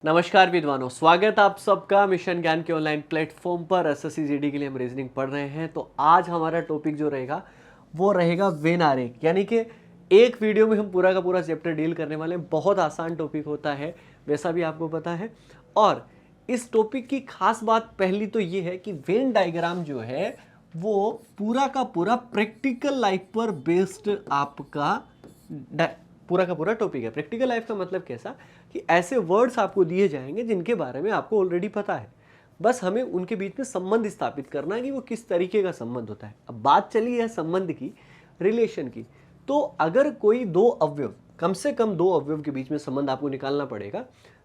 नमस्कार विद्वानों, स्वागत आप सबका मिशन ज्ञान के ऑनलाइन प्लेटफॉर्म पर। एसएससी जीडी के लिए हम रीजनिंग पढ़ रहे हैं। तो आज हमारा टॉपिक जो रहेगा वो रहेगा वेन आरेख, यानी कि एक वीडियो में हम पूरा का पूरा चैप्टर डील करने वाले हैं। बहुत आसान टॉपिक होता है, वैसा भी आपको पता है। और इस टॉपिक की खास बात पहली तो ये है कि वेन डायग्राम जो है वो पूरा का पूरा प्रैक्टिकल लाइफ पर बेस्ड आपका पूरा का पूरा टॉपिक है। प्रैक्टिकल लाइफ का मतलब कैसा कि ऐसे वर्ड्स आपको दिए जाएंगे जिनके बारे में आपको ऑलरेडी पता है, बस हमें उनके बीच में संबंध स्थापित करना है कि वो किस तरीके का संबंध होता है। अब बात चली है संबंध की, रिलेशन की। तो अगर कोई दो अवयव, कम से कम दो अवयव के बीच में संबंध आपको निकालना पड़ेगा।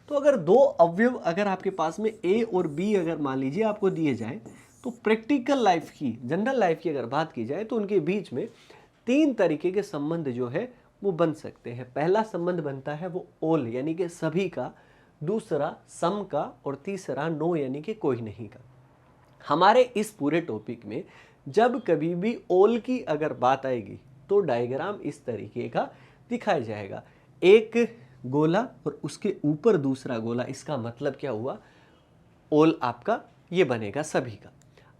तो अगर दो अवयव अगर आपके पास में ए और बी अगर मान लीजिए आपको दिए जाए, तो प्रैक्टिकल लाइफ की, जनरल लाइफ की अगर बात की जाए तो उनके बीच में तीन तरीके के संबंध जो है वो बन सकते हैं। पहला संबंध बनता है वो ऑल यानी कि सभी का, दूसरा सम का, और तीसरा नो यानी कि कोई नहीं का। हमारे इस पूरे टॉपिक में जब कभी भी ऑल की अगर बात आएगी तो डायग्राम इस तरीके का दिखाया जाएगा, एक गोला और उसके ऊपर दूसरा गोला। इसका मतलब क्या हुआ, ऑल आपका ये बनेगा सभी का।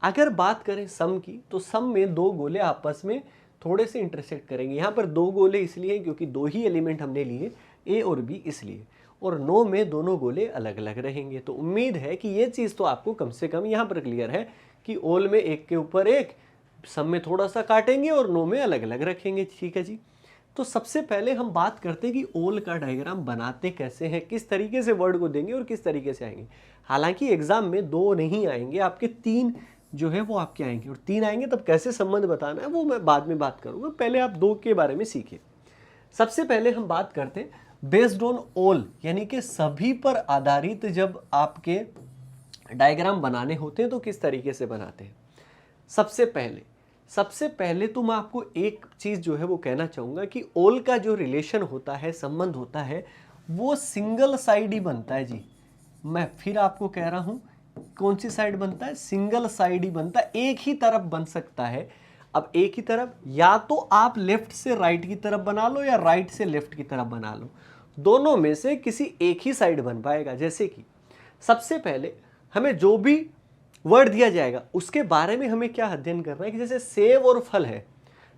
अगर बात करें सम की, तो सम में दो गोले आपस में थोड़े से इंटरसेक्ट करेंगे। यहाँ पर दो गोले इसलिए क्योंकि दो ही एलिमेंट हमने लिए, ए और बी, इसलिए। और नो में दोनों गोले अलग अलग रहेंगे। तो उम्मीद है कि ये चीज़ तो आपको कम से कम यहाँ पर क्लियर है कि ऑल में एक के ऊपर एक, सम में थोड़ा सा काटेंगे और नो में अलग अलग रखेंगे। ठीक है जी। तो सबसे पहले हम बात करते हैं कि ऑल का डायग्राम बनाते कैसे हैं, किस तरीके से वर्ड को देंगे और किस तरीके से आएंगे। हालांकि एग्जाम में दो नहीं आएंगे, आपके तीन जो है वो आपके आएंगे, और तीन आएंगे तब कैसे संबंध बताना है वो मैं बाद में बात करूंगा। पहले आप दो के बारे में सीखिए। सबसे पहले हम बात करते हैं बेस्ड ऑन ऑल, यानी कि सभी पर आधारित जब आपके डायग्राम बनाने होते हैं तो किस तरीके से बनाते हैं। सबसे पहले तो मैं आपको एक चीज जो है वो कहना चाहूंगा कि ऑल का जो रिलेशन होता है, संबंध होता है, वो सिंगल साइड ही बनता है जी। मैं फिर आपको कह रहा हूं, कौन सी साइड बनता है, सिंगल साइड ही बनता है, एक ही तरफ बन सकता है। अब एक ही तरफ, या तो आप लेफ्ट से राइट की तरफ बना लो या राइट से लेफ्ट की तरफ बना लो, दोनों में से किसी एक ही साइड बन पाएगा। जैसे कि सबसे पहले हमें जो भी वर्ड दिया जाएगा उसके बारे में हमें क्या अध्ययन करना है कि जैसे सेब और फल है,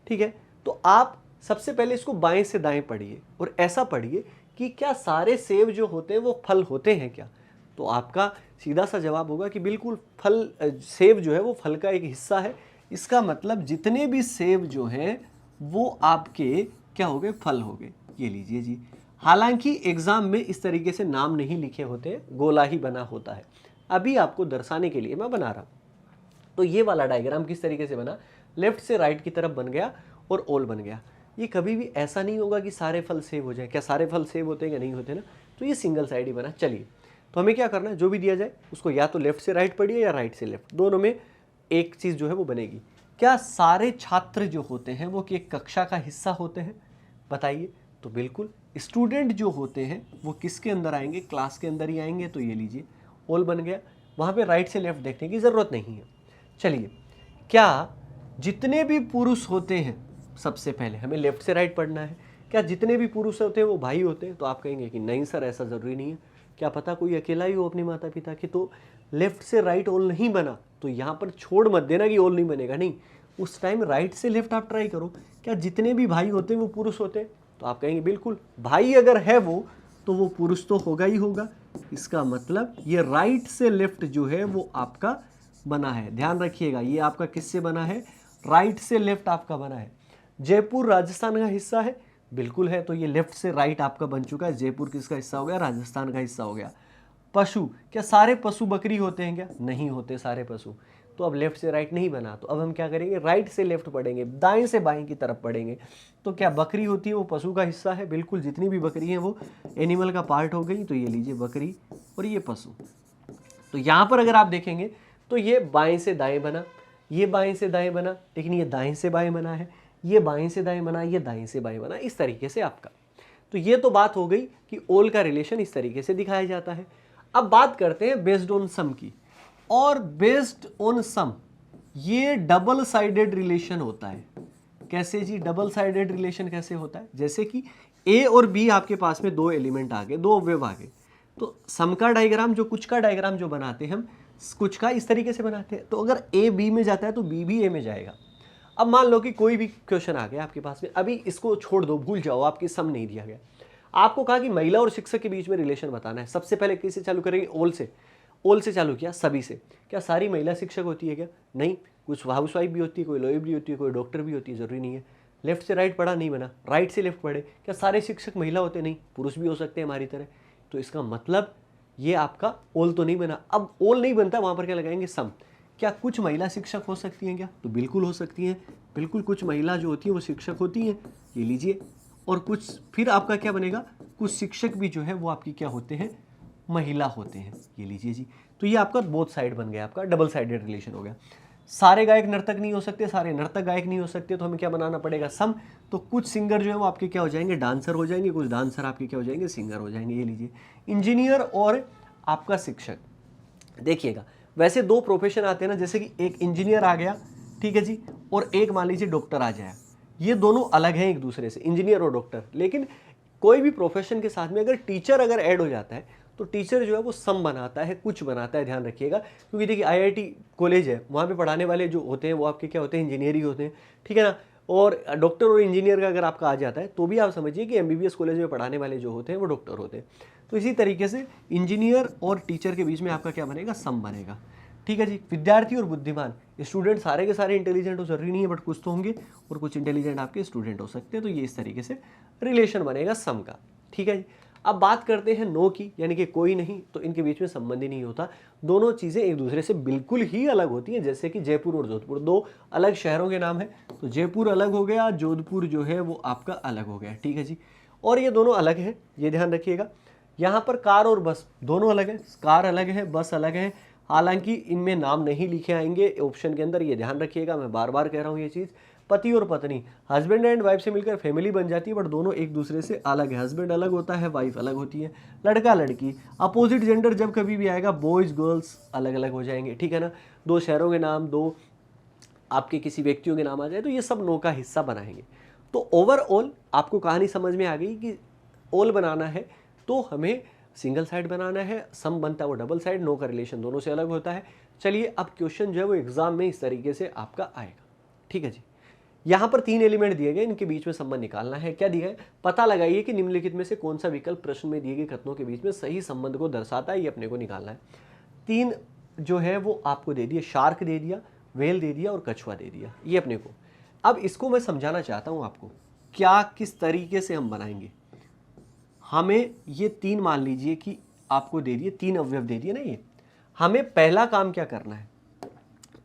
ठीक है, तो आप सबसे पहले इसको बाएं से दाएं पढ़िए और ऐसा पढ़िए कि क्या सारे सेब जो होते हैं वो फल होते हैं क्या। तो आपका सीधा सा जवाब होगा कि बिल्कुल, फल, सेब जो है वो फल का एक हिस्सा है। इसका मतलब जितने भी सेब जो है वो आपके क्या हो गए, फल हो गए। ये लीजिए जी। हालांकि एग्जाम में इस तरीके से नाम नहीं लिखे होते, गोला ही बना होता है। अभी आपको दर्शाने के लिए मैं बना रहा हूं। तो ये वाला डायग्राम किस तरीके से बना, लेफ्ट से राइट की तरफ बन गया और ऑल बन गया। ये कभी भी ऐसा नहीं होगा कि सारे फल सेब हो जाए। क्या सारे फल सेब होते हैं या नहीं होते ना। तो ये सिंगल साइड ही बना। चलिए, तो हमें क्या करना है, जो भी दिया जाए उसको या तो लेफ्ट से राइट पढ़िए या राइट से लेफ्ट, दोनों में एक चीज़ जो है वो बनेगी। क्या सारे छात्र जो होते हैं वो एक कक्षा का हिस्सा होते हैं, बताइए। तो बिल्कुल, स्टूडेंट जो होते हैं वो किसके अंदर आएंगे, क्लास के अंदर ही आएंगे। तो ये लीजिए, ऑल बन गया। वहाँ पे राइट से लेफ्ट देखने की ज़रूरत नहीं है। चलिए, क्या जितने भी पुरुष होते हैं, सबसे पहले हमें लेफ्ट से राइट पढ़ना है, क्या जितने भी पुरुष होते हैं वो भाई होते हैं। तो आप कहेंगे कि नहीं सर, ऐसा ज़रूरी नहीं है, क्या पता कोई अकेला ही हो अपने माता पिता के। तो लेफ्ट से राइट ऑल नहीं बना तो यहाँ पर छोड़ मत देना कि ऑल नहीं बनेगा, नहीं, उस टाइम राइट से लेफ्ट आप ट्राई करो। क्या जितने भी भाई होते हैं वो पुरुष होते हैं। तो आप कहेंगे बिल्कुल, भाई अगर है वो तो वो पुरुष तो होगा ही होगा। इसका मतलब ये राइट से लेफ्ट जो है वो आपका बना है। ध्यान रखिएगा, ये आपका किससे बना है, राइट से लेफ्ट आपका बना है। जयपुर राजस्थान का हिस्सा है, बिल्कुल है। तो ये लेफ्ट से राइट आपका बन चुका है। जयपुर किसका हिस्सा हो गया, राजस्थान का हिस्सा हो गया। पशु, क्या सारे पशु बकरी होते हैं क्या, नहीं होते सारे पशु। तो अब लेफ्ट से राइट नहीं बना, तो अब हम क्या करेंगे, राइट से लेफ्ट पढ़ेंगे, दाएं से बाएं की तरफ पढ़ेंगे। तो क्या बकरी होती है वो पशु का हिस्सा है, बिल्कुल, जितनी भी बकरी है वो एनिमल का पार्ट हो गई। तो ये लीजिए बकरी और ये पशु। तो यहाँ पर अगर आप देखेंगे तो ये बाएं से दाएं बना, ये बाएं से दाएं बना, लेकिन ये दाएं से बाएं बना है, ये बाएं से दाएं बना, ये दाएं से बाएं बना, इस तरीके से आपका। तो ये तो बात हो गई कि ऑल का रिलेशन इस तरीके से दिखाया जाता है। अब बात करते हैं बेस्ड ऑन सम की। और बेस्ड ऑन सम ये डबल साइडेड रिलेशन होता है। कैसे जी, डबल साइडेड रिलेशन कैसे होता है, जैसे कि ए और बी आपके पास में दो एलिमेंट आ गए, दो अवयव आ गए। तो सम का डायग्राम जो कुछ का डायग्राम जो बनाते हैं हम कुछ का इस तरीके से बनाते हैं। तो अगर ए बी में जाता है तो बी भी ए में जाएगा। अब मान लो कि कोई भी क्वेश्चन आ गया आपके पास में, अभी इसको छोड़ दो, भूल जाओ, आपकी सम नहीं दिया गया। आपको कहा कि महिला और शिक्षक के बीच में रिलेशन बताना है। सबसे पहले किससे चालू करेंगे? ओल से। ओल से चालू किया, सभी से। क्या सारी महिला शिक्षक होती है क्या? नहीं, कुछ हाउसवाइफ भी होती है, कोई लॉयर भी होती है, कोई डॉक्टर भी होती है, जरूरी नहीं है। लेफ्ट से राइट पढ़ा नहीं बना, राइट से लेफ्ट पढ़े। क्या सारे शिक्षक महिला होते? नहीं, पुरुष भी हो सकते हैं हमारी तरह। तो इसका मतलब ये आपका ओल तो नहीं बना। अब ओल नहीं बनता, वहां पर क्या लगाएंगे? सम। क्या कुछ महिला शिक्षक हो सकती हैं क्या? तो बिल्कुल हो सकती हैं, बिल्कुल कुछ महिला जो होती है वो शिक्षक होती हैं, ये लीजिए। और कुछ फिर आपका क्या बनेगा? कुछ शिक्षक भी जो है वो आपकी क्या होते हैं? महिला होते हैं, ये लीजिए जी। तो ये आपका बोथ साइड बन गया, आपका डबल साइडेड रिलेशन हो गया। सारे गायक नर्तक नहीं हो सकते, सारे नर्तक गायक नहीं हो सकते, तो हमें क्या बनाना पड़ेगा? सम। तो कुछ सिंगर जो है वो आपके क्या हो जाएंगे? डांसर हो जाएंगे, कुछ डांसर आपके क्या हो जाएंगे? सिंगर हो जाएंगे, ये लीजिए। इंजीनियर और आपका शिक्षक, देखिएगा वैसे दो प्रोफेशन आते हैं ना, जैसे कि एक इंजीनियर आ गया, ठीक है जी, और एक मान लीजिए डॉक्टर आ जाए। ये दोनों अलग हैं एक दूसरे से, इंजीनियर और डॉक्टर। लेकिन कोई भी प्रोफेशन के साथ में अगर टीचर अगर ऐड हो जाता है तो टीचर जो है वो सम बनाता है, कुछ बनाता है, ध्यान रखिएगा। क्योंकि देखिए आईआईटी कॉलेज है, वहाँ पे पढ़ाने वाले जो होते हैं वो आपके क्या होते हैं? इंजीनियर ही होते हैं, ठीक है ना। और डॉक्टर और इंजीनियर का अगर आपका आ जाता है तो भी आप समझिए कि एमबीबीएस कॉलेज में पढ़ाने वाले जो होते हैं वो डॉक्टर होते हैं। तो इसी तरीके से इंजीनियर और टीचर के बीच में आपका क्या बनेगा? सम बनेगा, ठीक है जी। विद्यार्थी और बुद्धिमान, स्टूडेंट सारे के सारे इंटेलिजेंट हो, जरूरी नहीं है, बट कुछ तो होंगे, और कुछ इंटेलिजेंट आपके स्टूडेंट हो सकते हैं। तो ये इस तरीके से रिलेशन बनेगा सम का, ठीक है जी। अब बात करते हैं नो की, यानी कि कोई नहीं, तो इनके बीच में संबंध ही नहीं होता। दोनों चीजें एक दूसरे से बिल्कुल ही अलग होती हैं। जैसे कि जयपुर और जोधपुर दो अलग शहरों के नाम है, तो जयपुर अलग हो गया, जोधपुर जो है वो आपका अलग हो गया, ठीक है जी। और ये दोनों अलग है, ये ध्यान रखिएगा। यहाँ पर कार और बस दोनों अलग है, कार अलग है, बस अलग है। हालांकि इनमें नाम नहीं लिखे आएंगे ऑप्शन के अंदर, ये ध्यान रखिएगा, मैं बार बार कह रहा हूँ ये चीज़। पति और पत्नी, हस्बैंड एंड वाइफ से मिलकर फैमिली बन जाती है, बट दोनों एक दूसरे से अलग है। हस्बैंड अलग होता है, वाइफ अलग होती है। लड़का लड़की, अपोजिट जेंडर जब कभी भी आएगा, बॉयज गर्ल्स अलग अलग हो जाएंगे, ठीक है ना। दो शहरों के नाम, दो आपके किसी व्यक्तियों के नाम आ जाए तो ये सब नो का हिस्सा बनाएंगे। तो ओवरऑल आपको कहानी समझ में आ गई कि ओल बनाना है तो हमें सिंगल साइड बनाना है, सम बनता है वो डबल साइड, नो का रिलेशन दोनों से अलग होता है। चलिए अब क्वेश्चन जो है वो एग्जाम में इस तरीके से आपका आएगा, ठीक है जी। यहाँ पर 3 एलिमेंट दिए गए, इनके बीच में संबंध निकालना है। क्या दिया है? पता लगाइए कि निम्नलिखित में से कौन सा विकल्प प्रश्न में दिए गए कथनों के बीच में सही संबंध को दर्शाता है, ये अपने को निकालना है। 3 जो है वो आपको दे दिया, शार्क दे दिया, व्हेल दे दिया और कछुआ दे दिया, ये अपने को। अब इसको मैं समझाना चाहता हूं आपको, क्या किस तरीके से हम बनाएंगे। हमें ये 3 मान लीजिए कि आपको दे दिए, 3 अवयव दे दिए ना ये। हमें पहला काम क्या करना है?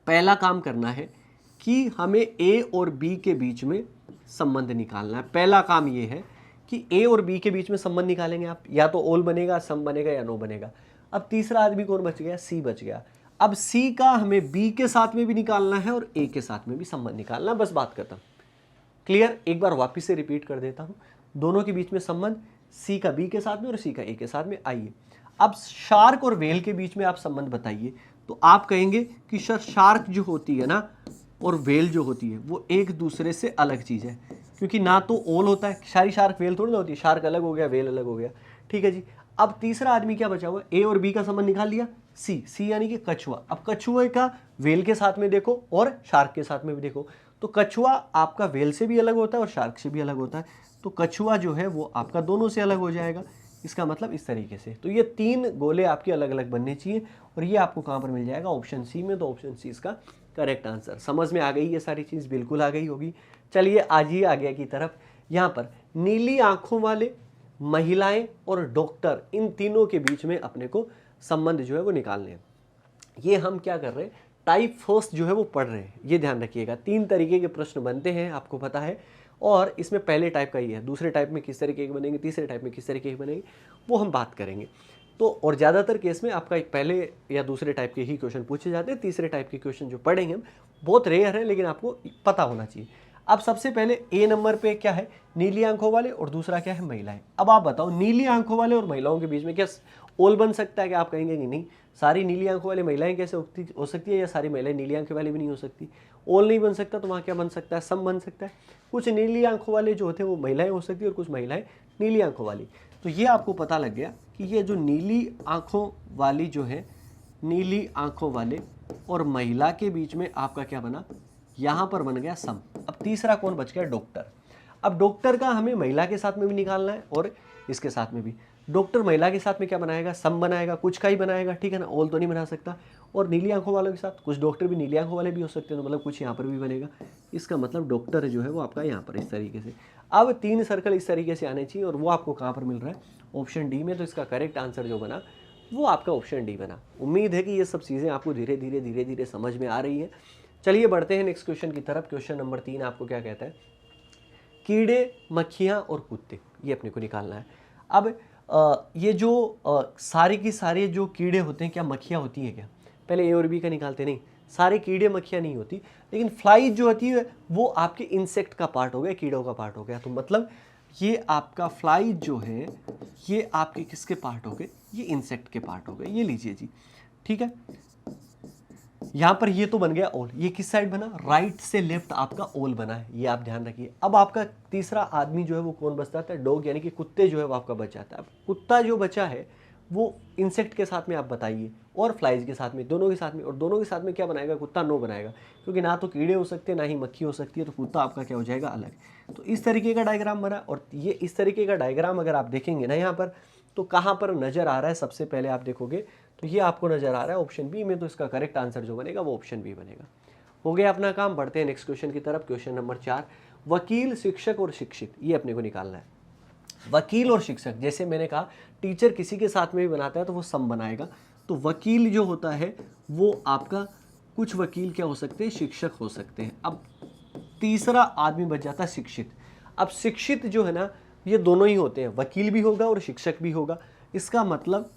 पहला काम करना है कि हमें ए और बी के बीच में संबंध निकालना है। पहला काम ये है कि ए और बी के बीच में संबंध निकालेंगे आप, या तो ओल बनेगा, सम बनेगा, या नो बनेगा। अब तीसरा आदमी कौन बच गया? सी बच गया। अब सी का हमें बी के साथ में भी निकालना है और ए के साथ में भी संबंध निकालना है, बस बात खत्म। क्लियर? एक बार वापिस से रिपीट कर देता हूं, दोनों के बीच में संबंध, सी का बी के साथ में और सी का ए के साथ में। आइए अब शार्क और व्हेल के बीच में आप संबंध बताइए। तो आप कहेंगे कि सर शार्क जो होती है ना और व्हेल जो होती है वो एक दूसरे से अलग चीज है, क्योंकि ना तो ओल होता है, सारी शार्क व्हेल थोड़ी ना होती है, शार्क अलग हो गया, व्हेल अलग हो गया, ठीक है जी। अब तीसरा आदमी क्या बचा हुआ? ए और बी का संबंध निकाल लिया, सी यानी कि कछुआ। अब कछुए का व्हेल के साथ में देखो और शार्क के साथ में भी देखो, तो कछुआ आपका व्हेल से भी अलग होता है और शार्क से भी अलग होता है, तो कछुआ जो है वो आपका दोनों से अलग हो जाएगा। इसका मतलब इस तरीके से, तो ये 3 गोले आपके अलग अलग बनने चाहिए, और ये आपको कहां पर मिल जाएगा? ऑप्शन सी में। तो ऑप्शन सी इसका करेक्ट आंसर। समझ में आ गई ये सारी चीज? बिल्कुल आ गई होगी। चलिए आज ही आगे की तरफ, यहां पर नीली आंखों वाले, महिलाएं और डॉक्टर, इन तीनों के बीच में अपने को संबंध जो है वो निकालने हैं। ये हम क्या कर रहे हैं? टाइप फर्स्ट जो है वो पढ़ रहे हैं, ये ध्यान रखिएगा। 3 तरीके के प्रश्न बनते हैं, आपको पता है, और इसमें पहले टाइप का ही है, दूसरे टाइप में किस तरीके के बनेंगे, तीसरे टाइप में किस तरीके के बनेंगे, वो हम बात करेंगे। तो और ज़्यादातर केस में आपका एक पहले या दूसरे टाइप के ही क्वेश्चन पूछे जाते हैं, तीसरे टाइप के क्वेश्चन जो पढ़ेंगे हम बहुत रेयर है, लेकिन आपको पता होना चाहिए। अब सबसे पहले ए नंबर पे क्या है? नीली आंखों वाले, और दूसरा क्या है? महिलाएं। अब आप बताओ, नीली आंखों वाले और महिलाओं के बीच में क्या ओल बन सकता है? क्या आप कहेंगे कि नहीं, सारी नीली आंखों वाली महिलाएं कैसे हो सकती है, या सारी महिलाएं नीली आंखों वाली भी नहीं हो सकती? ओल नहीं बन सकता, तो वहाँ क्या बन सकता है? सम बन सकता है। कुछ नीली आंखों वाले जो होते हैं वो महिलाएं हो सकती है और कुछ महिलाएं नीली आंखों वाली। तो ये आपको पता लग गया कि ये जो नीली आंखों वाली जो है, नीली आंखों वाले और महिला के बीच में आपका क्या बना, यहाँ पर बन गया सम। अब तीसरा कौन बच गया, डॉक्टर। अब डॉक्टर का हमें महिला के साथ में भी निकालना है और इसके साथ में भी। डॉक्टर महिला के साथ में क्या बनाएगा, सम बनाएगा, कुछ का ही बनाएगा, ठीक है ना, ऑल तो नहीं बना सकता। और नीली आंखों वालों के साथ कुछ डॉक्टर भी नीली आंखों वाले भी हो सकते हैं, तो मतलब कुछ यहाँ पर भी बनेगा। इसका मतलब डॉक्टर जो है वो आपका यहाँ पर इस तरीके से। अब 3 सर्कल इस तरीके से आने चाहिए और वो आपको कहाँ पर मिल रहा है, ऑप्शन डी में। तो इसका करेक्ट आंसर जो बना वो आपका ऑप्शन डी बना। उम्मीद है कि ये सब चीज़ें आपको धीरे धीरे समझ में आ रही है। चलिए बढ़ते हैं नेक्स्ट क्वेश्चन की तरफ। क्वेश्चन नंबर 3 आपको क्या कहता है, कीड़े, मक्खियाँ और कुत्ते, ये अपने को निकालना है। अब ये जो सारे की सारे जो कीड़े होते हैं, क्या मक्खियाँ होती है क्या, पहले ए और बी का निकालते, नहीं, सारे कीड़े मक्खियाँ नहीं होती, लेकिन फ्लाई जो होती है वो आपके इंसेक्ट का पार्ट हो गया, कीड़ों का पार्ट हो गया। तो मतलब ये आपका फ्लाई जो है ये आपके किसके पार्ट हो गए, ये इंसेक्ट के पार्ट हो गए। ये लीजिए जी, ठीक है। यहाँ पर ये तो बन गया ओल, ये किस साइड बना, राइट से लेफ्ट आपका ओल बना है, ये आप ध्यान रखिए। अब आपका तीसरा आदमी जो है वो कौन बचता है, डॉग, यानी कि कुत्ते जो है वो आपका बच जाता है। अब कुत्ता जो बचा है वो इंसेक्ट के साथ में आप बताइए और फ्लाइज के साथ में, दोनों के साथ में। और दोनों के साथ में क्या बनाएगा, कुत्ता नो बनाएगा, क्योंकि ना तो कीड़े हो सकते ना ही मक्खी हो सकती है, तो कुत्ता आपका क्या हो जाएगा, अलग। तो इस तरीके का डायग्राम बना। और ये इस तरीके का डायग्राम अगर आप देखेंगे ना यहाँ पर, तो कहाँ पर नजर आ रहा है, सबसे पहले आप देखोगे तो ये आपको नजर आ रहा है ऑप्शन बी में। तो इसका करेक्ट आंसर जो बनेगा वो ऑप्शन बी बनेगा। हो गया अपना काम। बढ़ते हैं नेक्स्ट क्वेश्चन की तरफ। क्वेश्चन नंबर 4, वकील, शिक्षक और शिक्षित, ये अपने को निकालना है। वकील और शिक्षक, जैसे मैंने कहा टीचर किसी के साथ में भी बनाता है तो वो सम बनाएगा। तो वकील जो होता है वो आपका, कुछ वकील क्या हो सकते हैं, शिक्षक हो सकते हैं। अब तीसरा आदमी बच जाता है शिक्षित। अब शिक्षित जो है ना, ये दोनों ही होते हैं, वकील भी होगा और शिक्षक भी होगा। इसका मतलब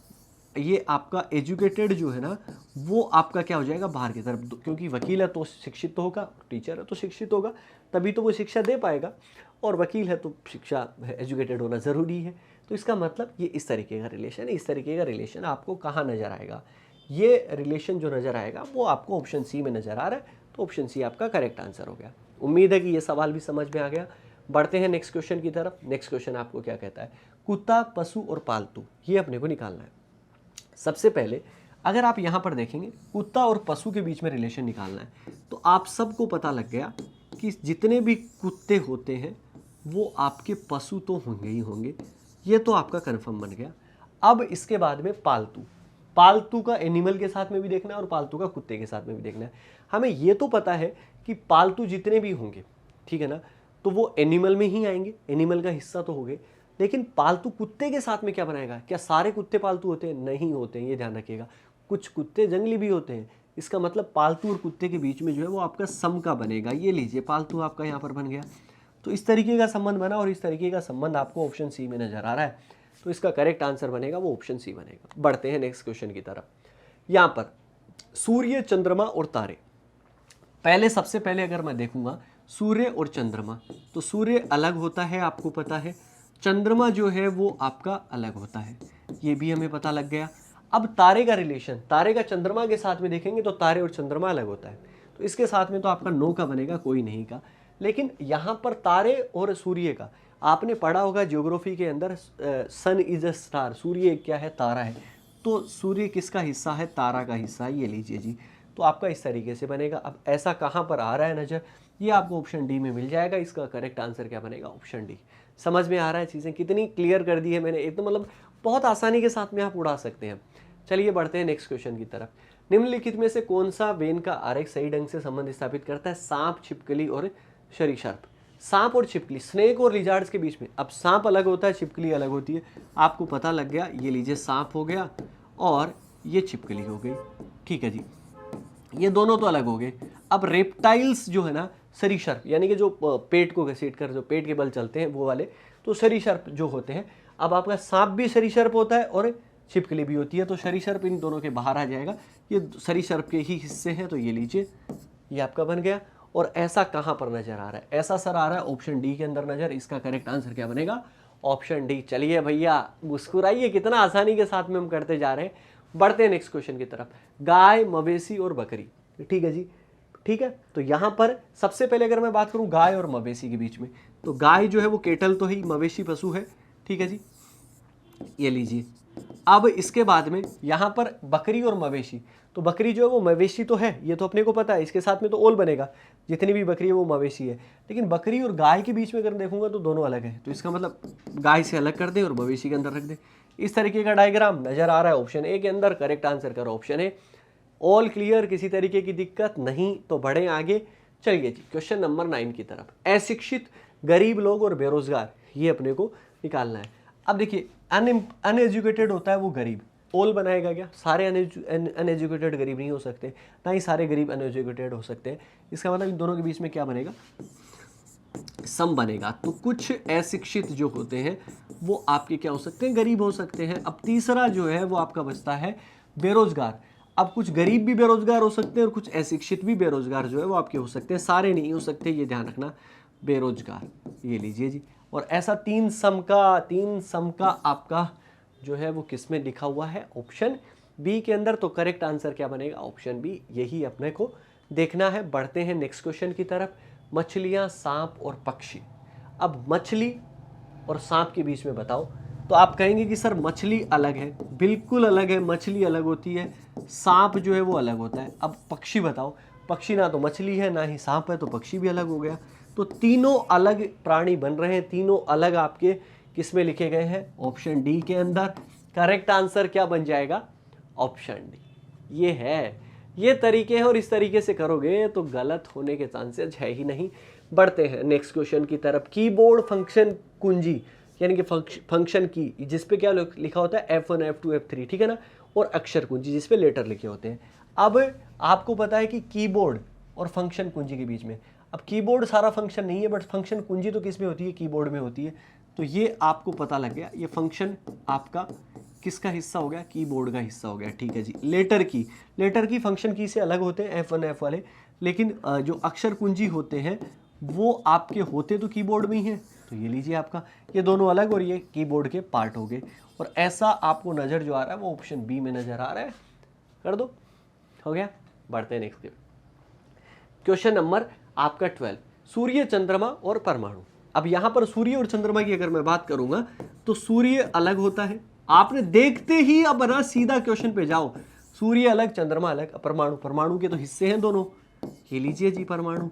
ये आपका एजुकेटेड जो है ना वो आपका क्या हो जाएगा, बाहर की तरफ, क्योंकि वकील है तो शिक्षित तो होगा, टीचर है तो शिक्षित होगा, तभी तो वो शिक्षा दे पाएगा। और वकील है तो शिक्षा, एजुकेटेड होना ज़रूरी है। तो इसका मतलब ये इस तरीके का रिलेशन है। इस तरीके का रिलेशन आपको कहाँ नज़र आएगा, ये रिलेशन जो नज़र आएगा वो आपको ऑप्शन सी में नज़र आ रहा है। तो ऑप्शन सी आपका करेक्ट आंसर हो गया। उम्मीद है कि ये सवाल भी समझ में आ गया। बढ़ते हैं नेक्स्ट क्वेश्चन की तरफ। नेक्स्ट क्वेश्चन आपको क्या कहता है, कुत्ता, पशु और पालतू, ये अपने को निकालना है। सबसे पहले अगर आप यहाँ पर देखेंगे, कुत्ता और पशु के बीच में रिलेशन निकालना है, तो आप सबको पता लग गया कि जितने भी कुत्ते होते हैं वो आपके पशु तो होंगे ही होंगे, ये तो आपका कंफर्म बन गया। अब इसके बाद में पालतू, पालतू का एनिमल के साथ में भी देखना है और पालतू का कुत्ते के साथ में भी देखना है। हमें ये तो पता है कि पालतू जितने भी होंगे, ठीक है ना, तो वो एनिमल में ही आएंगे, एनिमल का हिस्सा तो हो गए। लेकिन पालतू कुत्ते के साथ में क्या बनाएगा, क्या सारे कुत्ते पालतू होते हैं, नहीं होते हैं, ये ध्यान रखिएगा। कुछ कुत्ते जंगली भी होते हैं। इसका मतलब पालतू और कुत्ते के बीच में जो है वो आपका सम का बनेगा। ये लीजिए, पालतू आपका यहाँ पर बन गया। तो इस तरीके का संबंध बना और इस तरीके का संबंध आपको ऑप्शन सी में नजर आ रहा है। तो इसका करेक्ट आंसर बनेगा वो ऑप्शन सी बनेगा। बढ़ते हैं नेक्स्ट क्वेश्चन की तरफ। यहाँ पर सूर्य, चंद्रमा और तारे। पहले सबसे पहले अगर मैं देखूंगा सूर्य और चंद्रमा, तो सूर्य अलग होता है, आपको पता है। चंद्रमा जो है वो आपका अलग होता है, ये भी हमें पता लग गया। अब तारे का रिलेशन, तारे का चंद्रमा के साथ में देखेंगे तो तारे और चंद्रमा अलग होता है, तो इसके साथ में तो आपका नो का बनेगा, कोई नहीं का। लेकिन यहाँ पर तारे और सूर्य का आपने पढ़ा होगा ज्योग्राफी के अंदर, सन इज अ स्टार, सूर्य क्या है, तारा है। तो सूर्य किसका हिस्सा है, तारा का हिस्सा है, ये लीजिए जी। तो आपका इस तरीके से बनेगा। अब ऐसा कहाँ पर आ रहा है नज़र, ये आपको ऑप्शन डी में मिल जाएगा। इसका करेक्ट आंसर क्या बनेगा, ऑप्शन डी। समझ में आ रहा है, चीज़ें कितनी क्लियर कर दी है मैंने, एक तो मतलब बहुत आसानी के साथ में आप उड़ा सकते हैं। चलिए बढ़ते हैं नेक्स्ट क्वेश्चन की तरफ। निम्नलिखित में से कौन सा वेन का आरेख सही ढंग से संबंध स्थापित करता है सांप, छिपकली और सरीसृप। सांप और छिपकली, स्नेक और लिजार्ड्स के बीच में। अब सांप अलग होता है, छिपकली अलग होती है, आपको पता लग गया। ये लीजिए, सांप हो गया और ये छिपकली हो गई, ठीक है जी। ये दोनों तो अलग हो गए। अब रेप्टाइल्स जो है ना, सरीसृप, यानी कि जो पेट को घसीट कर जो पेट के बल चलते हैं वो वाले, तो सरीसृप जो होते हैं। अब आपका सांप भी सरीसृप होता है और छिपकली भी होती है, तो सरीसृप इन दोनों के बाहर आ जाएगा, ये सरीसृप के ही हिस्से हैं। तो ये लीजिए, ये आपका बन गया। और ऐसा कहाँ पर नजर आ रहा है, ऐसा सर आ रहा है ऑप्शन डी के अंदर नजर। इसका करेक्ट आंसर क्या बनेगा, ऑप्शन डी। चलिए भैया मुस्कुराइए, कितना आसानी के साथ में हम करते जा रहे हैं। बढ़ते हैं नेक्स्ट क्वेश्चन की तरफ। गाय, मवेशी और बकरी, ठीक है जी, ठीक है। तो यहाँ पर सबसे पहले अगर मैं बात करूँ गाय और मवेशी के बीच में, तो गाय जो है वो केटल तो ही, मवेशी पशु है, ठीक है जी। ये लीजिए। अब इसके बाद में यहाँ पर बकरी और मवेशी, तो बकरी जो है वो मवेशी तो है, ये तो अपने को पता है, इसके साथ में तो ओल बनेगा, जितनी भी बकरी है वो मवेशी है। लेकिन बकरी और गाय के बीच में अगर देखूंगा तो दोनों अलग है, तो इसका मतलब गाय से अलग कर दें और मवेशी के अंदर रख दें। इस तरीके का डायग्राम नजर आ रहा है ऑप्शन ए के अंदर। करेक्ट आंसर करो ऑप्शन ए। ऑल क्लियर, किसी तरीके की दिक्कत नहीं, तो बढ़े आगे। चलिए जी क्वेश्चन नंबर 9 की तरफ। अशिक्षित, गरीब लोग और बेरोजगार, ये अपने को निकालना है। अब देखिए अनएजुकेटेड होता है वो गरीब, ओल बनाएगा क्या? सारे अनएजुकेटेड गरीब नहीं हो सकते, ना ही सारे गरीब अनएजुकेटेड हो सकते हैं। इसका मतलब इन दोनों के बीच में क्या बनेगा? सम बनेगा। तो कुछ अशिक्षित जो होते हैं वो आपके क्या हो सकते हैं? गरीब हो सकते हैं। अब तीसरा जो है वो आपका बचता है बेरोजगार। अब कुछ गरीब भी बेरोजगार हो सकते हैं और कुछ अशिक्षित भी बेरोजगार जो है वो आपके हो सकते हैं, सारे नहीं हो सकते, ये ध्यान रखना। बेरोजगार, ये लीजिए जी। और ऐसा तीन सम का आपका जो है वो किस में लिखा हुआ है? ऑप्शन बी के अंदर। तो करेक्ट आंसर क्या बनेगा? ऑप्शन बी, यही अपने को देखना है। बढ़ते हैं नेक्स्ट क्वेश्चन की तरफ। मछलियां, सांप और पक्षी। अब मछली और सांप के बीच में बताओ, तो आप कहेंगे कि सर मछली अलग है, बिल्कुल अलग है, मछली अलग होती है, सांप जो है वो अलग होता है। अब पक्षी बताओ, पक्षी ना तो मछली है ना ही सांप है, तो पक्षी भी अलग हो गया। तो तीनों अलग प्राणी बन रहे हैं, तीनों अलग आपके किस में लिखे गए हैं? ऑप्शन डी के अंदर। करेक्ट आंसर क्या बन जाएगा? Option D. ये है, ये तरीके हैं, और इस तरीके से करोगे तो गलत होने के चांसेस है ही नहीं। बढ़ते हैं नेक्स्ट क्वेश्चन की तरफ। कीबोर्ड फंक्शन कुंजी, यानी कि फंक्शन की, जिस पे क्या लिखा होता है? F1 F2 F3, ठीक है ना। और अक्षर कुंजी जिस पे लेटर लिखे होते हैं। अब आपको पता है कि कीबोर्ड और फंक्शन कुंजी के बीच में, अब कीबोर्ड सारा फंक्शन नहीं है, बट फंक्शन कुंजी तो किस में होती है? कीबोर्ड में होती है। तो ये आपको पता लग गया, ये फंक्शन आपका किसका हिस्सा हो गया? कीबोर्ड का हिस्सा हो गया, ठीक है जी। लेटर की फंक्शन की से अलग होते हैं F1 F वाले, लेकिन जो अक्षर कुंजी होते हैं वो आपके होते तो कीबोर्ड में ही हैं। तो ये लीजिए आपका, ये दोनों अलग और ये कीबोर्ड के पार्ट हो गए। और ऐसा आपको नज़र जो आ रहा है वो ऑप्शन बी में नज़र आ रहा है। कर दो, हो गया। बढ़ते हैं नेक्स्ट क्वेश्चन नंबर आपका 12। सूर्य, चंद्रमा और परमाणु। अब यहां पर सूर्य और चंद्रमा की अगर मैं बात करूंगा तो सूर्य अलग होता है, आपने देखते ही अब ना सीधा क्वेश्चन पे जाओ। सूर्य अलग, चंद्रमा अलग। परमाणु के तो हिस्से हैं दोनों, ये लीजिए जी। परमाणु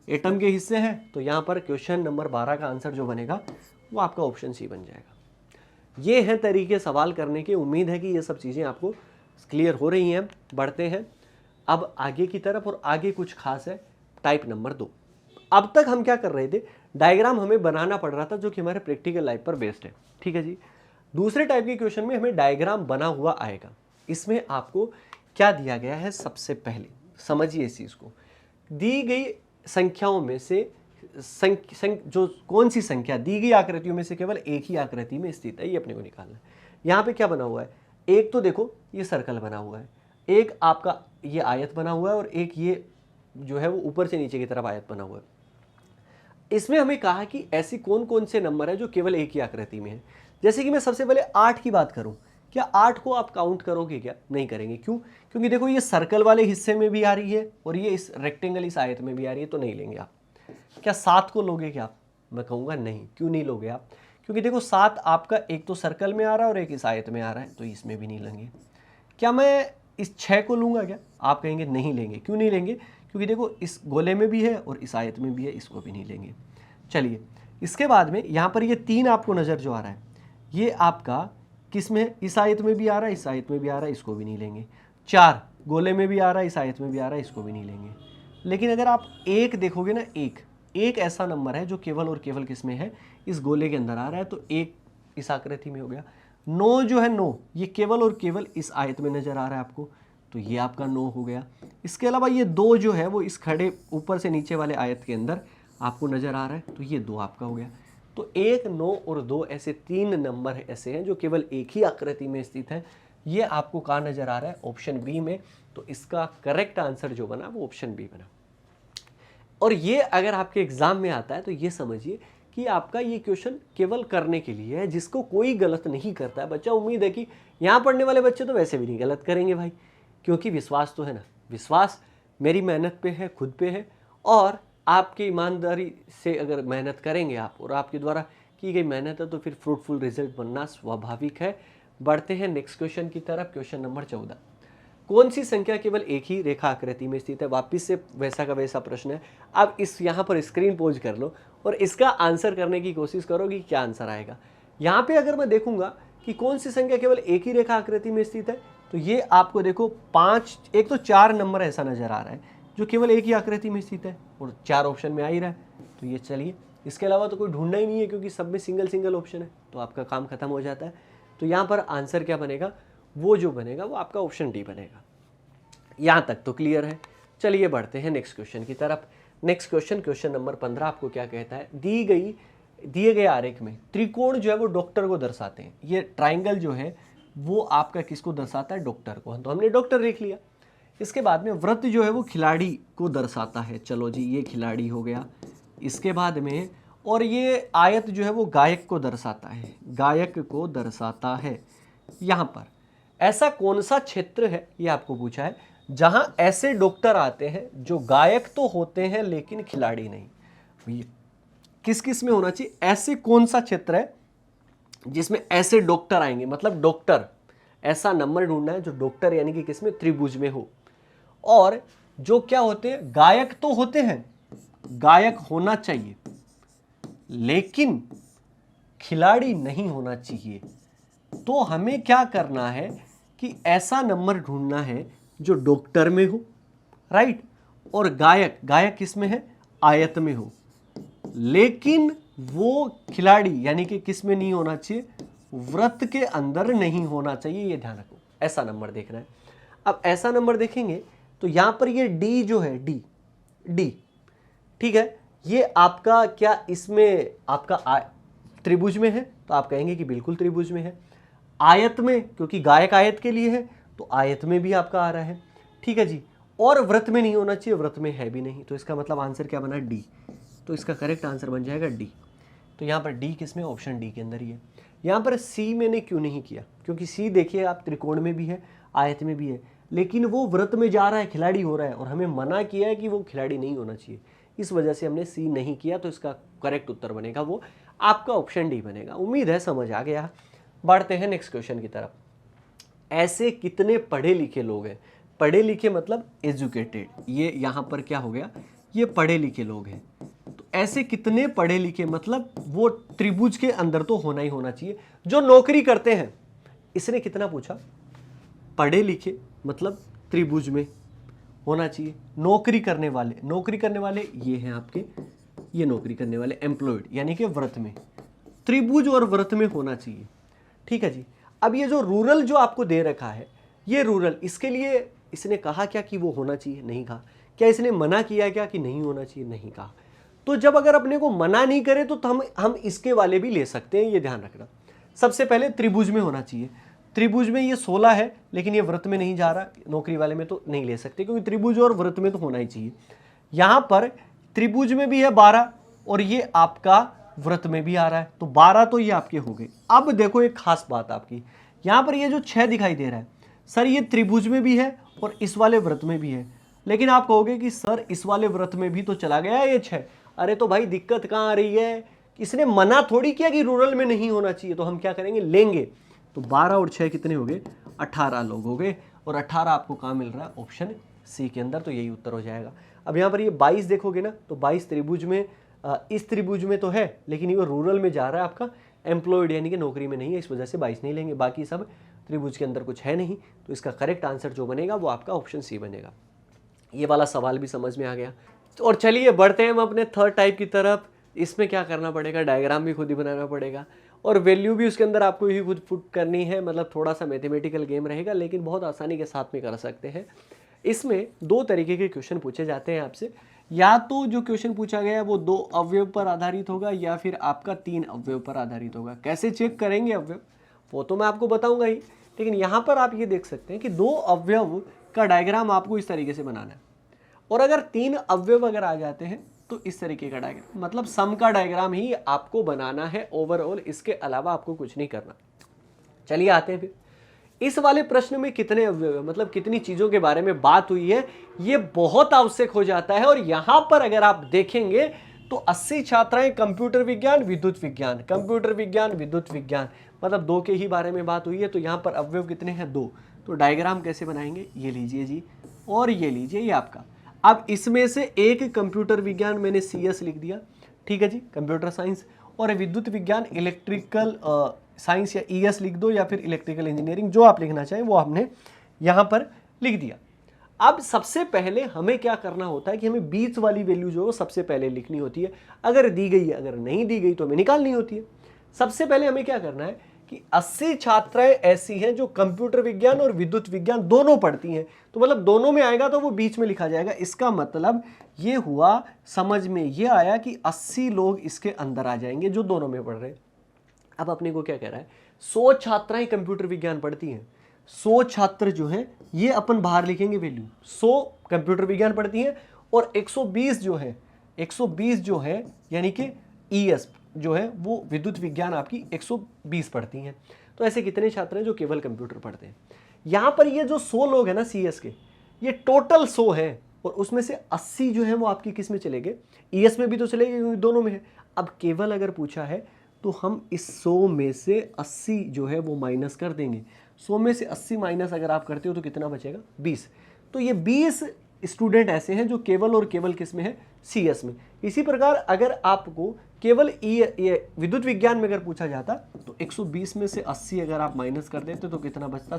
एटम के हिस्से हैं, तो यहां पर क्वेश्चन नंबर 12 का आंसर जो बनेगा वो आपका ऑप्शन सी बन जाएगा। ये है तरीके सवाल करने की। उम्मीद है कि ये सब चीजें आपको क्लियर हो रही हैं। बढ़ते हैं अब आगे की तरफ, और आगे कुछ खास है। Type number 2। अब तक हम क्या कर रहे थे? डायग्राम हमें बनाना पड़ रहा था, जो कि हमारे प्रैक्टिकल लाइफ पर बेस्ड है, ठीक है जी। दूसरे टाइप के क्वेश्चन में हमें डायग्राम बना हुआ आएगा। इसमें आपको क्या दिया गया है? सबसे पहले समझिए इस चीज को। दी गई संख्याओं में से जो कौन सी संख्या दी गई आकृतियों में से केवल एक ही आकृति में स्थित है, ये अपने को निकालना है। यहाँ पे क्या बना हुआ है? एक तो देखो ये सर्कल बना हुआ है, एक आपका ये आयत बना हुआ है, और एक ये जो है वो ऊपर से नीचे की तरफ आयत बना हुआ है। इसमें हमें कहा कि ऐसी कौन कौन से नंबर है जो केवल एक ही आकृति में है। जैसे कि मैं सबसे पहले 8 की बात करूं, क्या 8 को आप काउंट करोगे? क्या नहीं करेंगे। क्यों? क्योंकि देखो ये सर्कल वाले हिस्से में भी आ रही है और ये इस रेक्टेंगल, इस आयत में भी आ रही है, तो नहीं लेंगे आप। क्या 7 को लोगे क्या आप? मैं कहूँगा नहीं। क्यों नहीं लोगे आप? क्योंकि देखो 7 आपका एक तो सर्कल में आ रहा है और एक इस आयत में आ रहा है, तो इसमें भी नहीं लेंगे। क्या मैं इस 6 को लूँगा क्या? आप कहेंगे नहीं लेंगे। क्यों नहीं लेंगे? क्योंकि देखो इस गोले में भी है और इस आयत में भी है, इसको भी नहीं लेंगे। चलिए इसके बाद में यहाँ पर ये 3 आपको नज़र जो आ रहा है, ये आपका किस में है? इस आयत में भी आ रहा है, इस आयत में भी आ रहा है, इसको भी नहीं लेंगे। 4 गोले में भी आ रहा है, इस आयत में भी आ रहा है, इसको भी नहीं लेंगे। लेकिन अगर आप एक देखोगे ना, एक ऐसा नंबर है जो केवल और केवल किस में है? इस गोले के अंदर आ रहा है, तो एक इस आकृति में हो गया। 9 जो है, 9 ये केवल और केवल इस आयत में नजर आ रहा है आपको, तो ये आपका 9 हो गया। इसके अलावा ये 2 जो है वो इस खड़े ऊपर से नीचे वाले आयत के अंदर आपको नजर आ रहा है, तो ये 2 आपका हो गया। तो 1, 9 और 2 ऐसे 3 नंबर ऐसे हैं जो केवल एक ही आकृति में स्थित है। ये आपको कहाँ नजर आ रहा है? ऑप्शन बी में। तो इसका करेक्ट आंसर जो बना वो ऑप्शन बी बना। और ये अगर आपके एग्जाम में आता है तो ये समझिए कि आपका ये क्वेश्चन केवल करने के लिए है, जिसको कोई गलत नहीं करता है बच्चा। उम्मीद है कि यहाँ पढ़ने वाले बच्चे तो वैसे भी नहीं गलत करेंगे भाई, क्योंकि विश्वास तो है ना। विश्वास मेरी मेहनत पे है, खुद पे है, और आपकी ईमानदारी से अगर मेहनत करेंगे आप और आपके द्वारा की गई मेहनत है तो फिर फ्रूटफुल रिजल्ट बनना स्वाभाविक है। बढ़ते हैं नेक्स्ट क्वेश्चन की तरफ। क्वेश्चन नंबर 14, कौन सी संख्या केवल एक ही रेखा आकृति में स्थित है? वापिस से वैसा का वैसा प्रश्न है। अब इस यहाँ पर स्क्रीन पोज कर लो और इसका आंसर करने की कोशिश करो कि क्या आंसर आएगा। यहाँ पे अगर मैं देखूंगा कि कौन सी संख्या केवल एक ही रेखा आकृति में स्थित है, तो ये आपको देखो 5, एक तो 4 नंबर ऐसा नजर आ रहा है जो केवल एक ही आकृति में स्थित है और 4 ऑप्शन में आ ही रहा है। तो ये चलिए, इसके अलावा तो कोई ढूंढना ही नहीं है क्योंकि सब में सिंगल सिंगल ऑप्शन है, तो आपका काम खत्म हो जाता है। तो यहाँ पर आंसर क्या बनेगा? वो जो बनेगा वो आपका ऑप्शन डी बनेगा। यहाँ तक तो क्लियर है। चलिए बढ़ते हैं नेक्स्ट क्वेश्चन की तरफ। नेक्स्ट क्वेश्चन, क्वेश्चन नंबर 15 आपको क्या कहता है? दिए गए आरेख में त्रिकोण जो है वो डॉक्टर को दर्शाते हैं। ये ट्राइंगल जो है वो आपका किसको दर्शाता है? डॉक्टर को। तो हमने डॉक्टर देख लिया। इसके बाद में वृत्त जो है वो खिलाड़ी को दर्शाता है। चलो जी, ये खिलाड़ी हो गया। इसके बाद में और ये आयत जो है वो गायक को दर्शाता है, गायक को दर्शाता है। यहाँ पर ऐसा कौन सा क्षेत्र है, ये आपको पूछा है, जहां ऐसे डॉक्टर आते हैं जो गायक तो होते हैं लेकिन खिलाड़ी नहीं। किस किस में होना चाहिए? ऐसे कौन सा क्षेत्र है जिसमें ऐसे डॉक्टर आएंगे? मतलब डॉक्टर, ऐसा नंबर ढूंढना है जो डॉक्टर यानी कि किसमें? त्रिभुज में हो। और जो क्या होते हैं? गायक तो होते हैं, गायक होना चाहिए लेकिन खिलाड़ी नहीं होना चाहिए। तो हमें क्या करना है कि ऐसा नंबर ढूंढना है जो डॉक्टर में हो, राइट, और गायक किस में है? आयत में हो, लेकिन वो खिलाड़ी यानी कि किस में नहीं होना चाहिए? वृत्त के अंदर नहीं होना चाहिए। ये ध्यान रखो, ऐसा नंबर देखना है। अब ऐसा नंबर देखेंगे तो यहां पर ये डी जो है, डी ठीक है, ये आपका क्या इसमें आपका त्रिभुज में है? तो आप कहेंगे कि बिल्कुल त्रिभुज में है। आयत में, क्योंकि गायक आयत के लिए है तो आयत में भी आपका आ रहा है, ठीक है जी। और वृत्त में नहीं होना चाहिए, वृत्त में है भी नहीं। तो इसका मतलब आंसर क्या बना? डी। तो इसका करेक्ट आंसर बन जाएगा डी। तो यहाँ पर डी किसमें? ऑप्शन डी के अंदर ही है। यहाँ पर सी मैंने क्यों नहीं किया? क्योंकि सी देखिए आप त्रिकोण में भी है, आयत में भी है, लेकिन वो वृत्त में जा रहा है, खिलाड़ी हो रहा है, और हमें मना किया है कि वो खिलाड़ी नहीं होना चाहिए। इस वजह से हमने सी नहीं किया। तो इसका करेक्ट उत्तर बनेगा वो आपका ऑप्शन डी बनेगा। उम्मीद है समझ आ गया। बढ़ते हैं नेक्स्ट क्वेश्चन की तरफ। ऐसे कितने पढ़े लिखे लोग हैं? पढ़े लिखे मतलब एजुकेटेड। ये यहाँ पर क्या हो गया? ये पढ़े लिखे लोग हैं। तो ऐसे कितने पढ़े लिखे मतलब वो त्रिभुज के अंदर तो होना ही होना चाहिए जो नौकरी करते हैं। इसने कितना पूछा? पढ़े लिखे मतलब त्रिभुज में होना चाहिए। नौकरी करने वाले ये हैं आपके, ये नौकरी करने वाले एम्प्लॉयड यानी कि व्रत में, त्रिभुज और व्रत में होना चाहिए, ठीक है जी। अब ये जो रूरल जो आपको दे रखा है, ये रूरल, इसके लिए इसने कहा क्या कि वो होना चाहिए? नहीं कहा। क्या इसने मना किया क्या कि नहीं होना चाहिए? नहीं कहा। तो जब अगर अपने को मना नहीं करे तो हम इसके वाले भी ले सकते हैं, ये ध्यान रखना। सबसे पहले त्रिभुज में होना चाहिए। त्रिभुज में ये 16 है लेकिन ये व्रत में नहीं जा रहा, नौकरी वाले में तो नहीं ले सकते क्योंकि त्रिभुज और व्रत में तो होना ही चाहिए। यहां पर त्रिभुज में भी है 12 और ये आपका व्रत में भी आ रहा है, तो 12 तो ये आपके हो गए। अब देखो एक खास बात आपकी, यहां पर ये जो 6 दिखाई दे रहा है, सर ये त्रिभुज में भी है और इस वाले व्रत में भी है, लेकिन आप कहोगे कि सर इस वाले व्रत में भी तो चला गया ये 6। अरे तो भाई दिक्कत कहां आ रही है? इसने मना थोड़ी किया कि रूरल में नहीं होना चाहिए, तो हम क्या करेंगे? लेंगे। तो 12 और 6 कितने हो गए? 18 लोग हो गए, और 18 आपको कहाँ मिल रहा है? ऑप्शन सी के अंदर। तो यही उत्तर हो जाएगा। अब यहाँ पर ये 22 देखोगे ना, तो 22 त्रिभुज में, इस त्रिभुज में तो है लेकिन ये रूरल में जा रहा है, आपका एम्प्लॉयड यानी कि नौकरी में नहीं है, इस वजह से 22 नहीं लेंगे। बाकी सब त्रिभुज के अंदर कुछ है नहीं, तो इसका करेक्ट आंसर जो बनेगा वो आपका ऑप्शन सी बनेगा। ये वाला सवाल भी समझ में आ गया। और चलिए बढ़ते हैं हम अपने थर्ड टाइप की तरफ। इसमें क्या करना पड़ेगा? डायग्राम भी खुद ही बनाना पड़ेगा और वैल्यू भी उसके अंदर आपको ही खुद पुट करनी है। मतलब थोड़ा सा मैथमेटिकल गेम रहेगा लेकिन बहुत आसानी के साथ में कर सकते हैं। इसमें 2 तरीके के क्वेश्चन पूछे जाते हैं आपसे। या तो जो क्वेश्चन पूछा गया है वो 2 अवयव पर आधारित होगा या फिर आपका 3 अवयव पर आधारित होगा। कैसे चेक करेंगे अवयव वो तो मैं आपको बताऊंगा ही, लेकिन यहाँ पर आप ये देख सकते हैं कि 2 अवयव का डायग्राम आपको इस तरीके से बनाना है, और अगर 3 अवयव अगर आ जाते हैं तो इस तरीके का डायग्राम, मतलब सम का डायग्राम ही आपको बनाना है ओवरऑल, इसके अलावा आपको कुछ नहीं करना। चलिए आते हैं फिर इस वाले प्रश्न में कितने अवयव है, मतलब कितनी चीजों के बारे में बात हुई है, ये बहुत आवश्यक हो जाता है। और यहां पर अगर आप देखेंगे तो 80 छात्राएं कंप्यूटर विज्ञान विद्युत विज्ञान, कंप्यूटर विज्ञान विद्युत विज्ञान, मतलब 2 के ही बारे में बात हुई है। तो यहाँ पर अवयव कितने हैं? 2। तो डायग्राम कैसे बनाएंगे? ये लीजिए जी और ये लीजिए, ये आपका। अब इसमें से एक कंप्यूटर विज्ञान मैंने CS लिख दिया, ठीक है जी, कंप्यूटर साइंस, और विद्युत विज्ञान इलेक्ट्रिकल साइंस या ES लिख दो, या फिर इलेक्ट्रिकल इंजीनियरिंग, जो आप लिखना चाहें वो आपने यहाँ पर लिख दिया। अब सबसे पहले हमें क्या करना होता है कि हमें बीच वाली वैल्यू जो है वो सबसे पहले लिखनी होती है। अगर दी गई है, अगर नहीं दी गई तो हमें निकालनी होती है। सबसे पहले हमें क्या करना है कि 80 छात्राएं ऐसी हैं जो कंप्यूटर विज्ञान और विद्युत विज्ञान दोनों पढ़ती हैं, तो मतलब दोनों में आएगा तो वो बीच में लिखा जाएगा। इसका मतलब ये हुआ, समझ में ये आया कि 80 लोग इसके अंदर आ जाएंगे जो दोनों में पढ़ रहे हैं। अब अपने को क्या कह रहा है? 100 छात्राएं कंप्यूटर विज्ञान पढ़ती हैं, 100 छात्र जो हैं ये अपन बाहर लिखेंगे वैल्यू, 100 कंप्यूटर विज्ञान पढ़ती हैं, और 120 जो है, 120 जो है यानी कि ES जो है वो विद्युत विज्ञान आपकी 120 पढ़ती हैं। तो ऐसे कितने छात्र हैं जो केवल कंप्यूटर पढ़ते हैं? यहाँ पर ये जो 100 लोग हैं ना CS के, ये टोटल 100 हैं, और उसमें से 80 जो है वो आपकी किस में चले गए? ES में भी तो चले गए क्योंकि दोनों में है। अब केवल अगर पूछा है तो हम इस 100 में से 80 जो है वो माइनस कर देंगे। 100 में से 80 माइनस अगर आप करते हो तो कितना बचेगा? 20। तो ये 20 स्टूडेंट ऐसे हैं जो केवल और केवल किस में है? CS में। इसी प्रकार अगर आपको केवल विद्युत विज्ञान में अगर पूछा जाता तो 120 में से 80 अगर आप माइनस कर देते तो कितना बचता?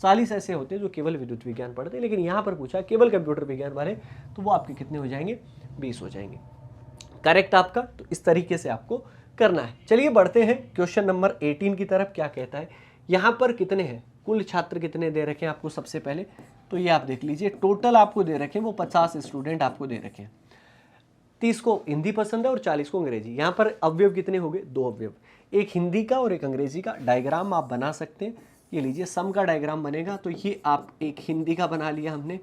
40 ऐसे होते हैं जो केवल विद्युत विज्ञान पढ़ते हैं। लेकिन यहाँ पर पूछा केवल कंप्यूटर विज्ञान वाले, तो वो आपके कितने हो जाएंगे? 20 हो जाएंगे। करेक्ट आपका। तो इस तरीके से आपको करना है। चलिए बढ़ते हैं क्वेश्चन नंबर 18 की तरफ। क्या कहता है? यहाँ पर कितने हैं? कुल छात्र कितने दे रखे हैं आपको? सबसे पहले तो ये आप देख लीजिए, टोटल आपको दे रखे हैं वो 50 स्टूडेंट आपको दे रखे हैं। 30 को हिंदी पसंद है और 40 को अंग्रेजी। यहाँ पर अवयव कितने हो गए? 2 अवयव, एक हिंदी का और एक अंग्रेजी का। डायग्राम आप बना सकते हैं। ये लीजिए, सम का डायग्राम बनेगा। तो ये आप एक हिंदी का बना लिया हमने,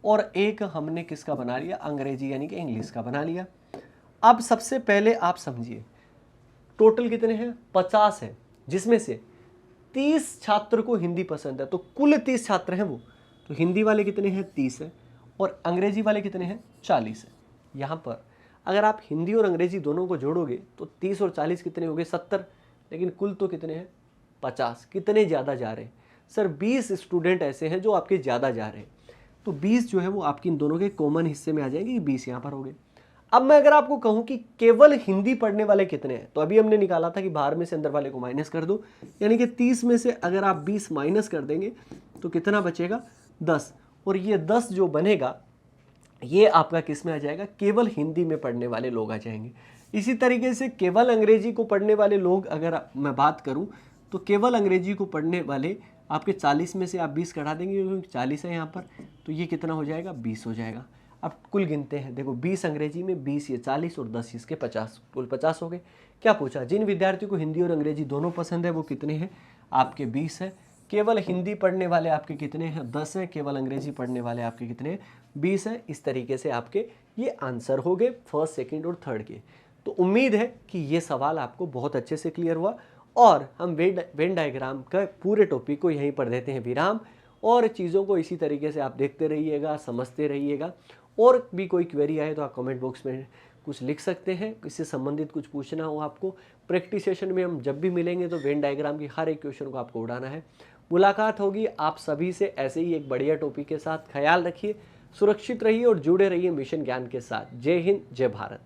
और एक हमने किसका बना लिया? अंग्रेजी यानी कि इंग्लिश का बना लिया। अब सबसे पहले आप समझिए, टोटल कितने हैं? 50 है, जिसमें से 30 छात्र को हिंदी पसंद है, तो कुल 30 छात्र हैं वो। तो हिंदी वाले कितने हैं? 30 है, और अंग्रेजी वाले कितने हैं? 40 है। यहाँ पर अगर आप हिंदी और अंग्रेजी दोनों को जोड़ोगे तो 30 और 40 कितने हो गए? 70। लेकिन कुल तो कितने हैं? 50। कितने ज़्यादा जा रहे हैं? सर 20 स्टूडेंट ऐसे हैं जो आपके ज़्यादा जा रहे हैं, तो 20 जो है वो आपकी इन दोनों के कॉमन हिस्से में आ जाएंगे। 20 यहाँ पर हो गए। अब मैं अगर आपको कहूं कि केवल हिंदी पढ़ने वाले कितने हैं, तो अभी हमने निकाला था कि बाहर में से अंदर वाले को माइनस कर दो, यानी कि 30 में से अगर आप 20 माइनस कर देंगे तो कितना बचेगा? 10। और ये 10 जो बनेगा ये आपका किस में आ जाएगा? केवल हिंदी में पढ़ने वाले लोग आ जाएंगे। इसी तरीके से केवल अंग्रेजी को पढ़ने वाले लोग अगर मैं बात करूं तो केवल अंग्रेजी को पढ़ने वाले आपके 40 में से आप 20 कटा देंगे, क्योंकि 40 है यहाँ पर, तो ये कितना हो जाएगा? 20 हो जाएगा। अब कुल गिनते हैं, देखो 20 अंग्रेजी में, 20 ये 40 और 10 इसके 50, कुल 50 हो गए। क्या पूछा? जिन विद्यार्थियों को हिंदी और अंग्रेजी दोनों पसंद है वो कितने हैं? आपके 20 है। केवल हिंदी पढ़ने वाले आपके कितने हैं? 10 हैं। केवल अंग्रेजी पढ़ने वाले आपके कितने हैं? 20 हैं। इस तरीके से आपके ये आंसर हो गए फर्स्ट, सेकेंड और थर्ड के। तो उम्मीद है कि ये सवाल आपको बहुत अच्छे से क्लियर हुआ, और हम वेन डायग्राम का पूरे टॉपिक को यहीं पर देते हैं विराम, और चीज़ों को इसी तरीके से आप देखते रहिएगा, समझते रहिएगा। और भी कोई क्वेरी आए तो आप कमेंट बॉक्स में कुछ लिख सकते हैं, इससे संबंधित कुछ पूछना हो आपको। प्रैक्टिस सेशन में हम जब भी मिलेंगे तो वेन डायग्राम की हर एक क्वेश्चन को आपको उड़ाना है। मुलाकात होगी आप सभी से ऐसे ही एक बढ़िया टॉपिक के साथ। ख्याल रखिए, सुरक्षित रहिए और जुड़े रहिए मिशन ज्ञान के साथ। जय हिंद, जय भारत।